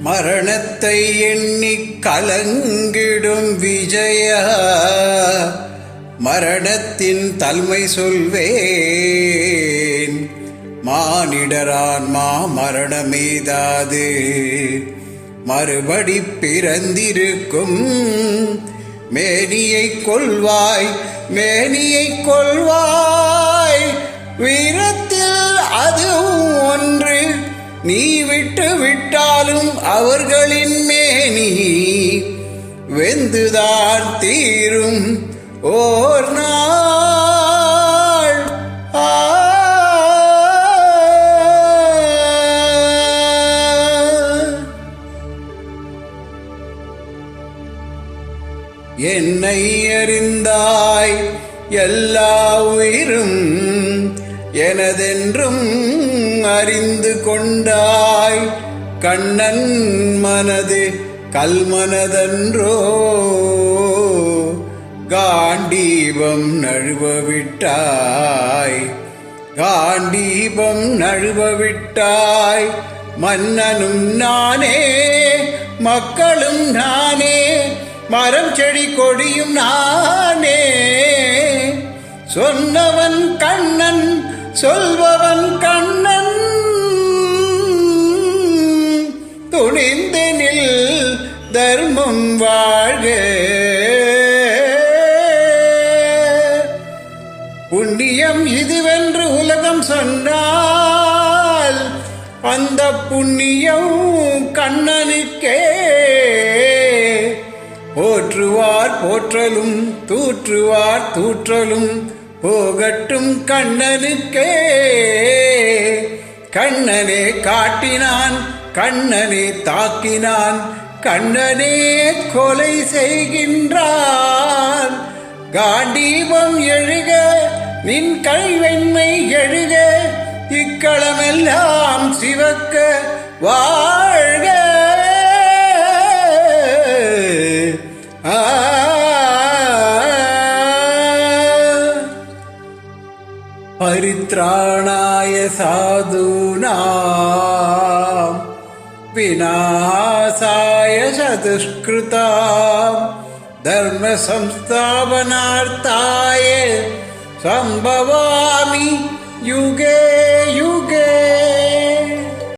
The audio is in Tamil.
மரணத்தை எண்ணிக் கலங்கிடும் விஜயா, மரணத்தின் தல்மை சொல்வேன். மானிடரான்மா மரணமேதாது மறுபடி பிறந்திருக்கும். மேனியை கொள்வாய், மேனியை கொள்வாய், வீரத்தில் அதுவும் ஒன்று. நீ விட்டு விட்டாலும் அவர்களின் மேனி வெந்துதான் தீரும் ஓர் நாள். என்னை அறிந்தாய், எல்லா உயிரும் எனதென்றும் அறிந்து கொண்டாய். கண்ணன் மனது கல்மனதன்றோ, காண்டீபம் நழுவவிட்டாய், காண்டீபம் நழுவவிட்டாய். மன்னனும் நானே, மக்களும் நானே, மரம் செடி கொடியும் நானே. சொன்னவன் கண்ணன், சொல்பவன் கண்ணன். துணிந்தெனில் தர்மம் வாழ்க. புண்ணியம் இதுவென்று உலகம் சொன்னால் அந்த புண்ணியம் கண்ணனுக்கே. போற்றுவார் போற்றலும், தூற்றுவார் தூற்றலும் போகட்டும் கண்ணனுக்கே. கண்ணனே காட்டினான், கண்ணனே தாக்கினான், கண்ணனே கொலை செய்கின்றான். காண்டீபம் எழுக, நின் கைவெண்மை எழுக, இக்களமெல்லாம் சிவக்க வாழ்க. परित्राणाय साधूनां विनाशाय चतुष्कृतां धर्म संस्थापनार्थाय संभवामि युगे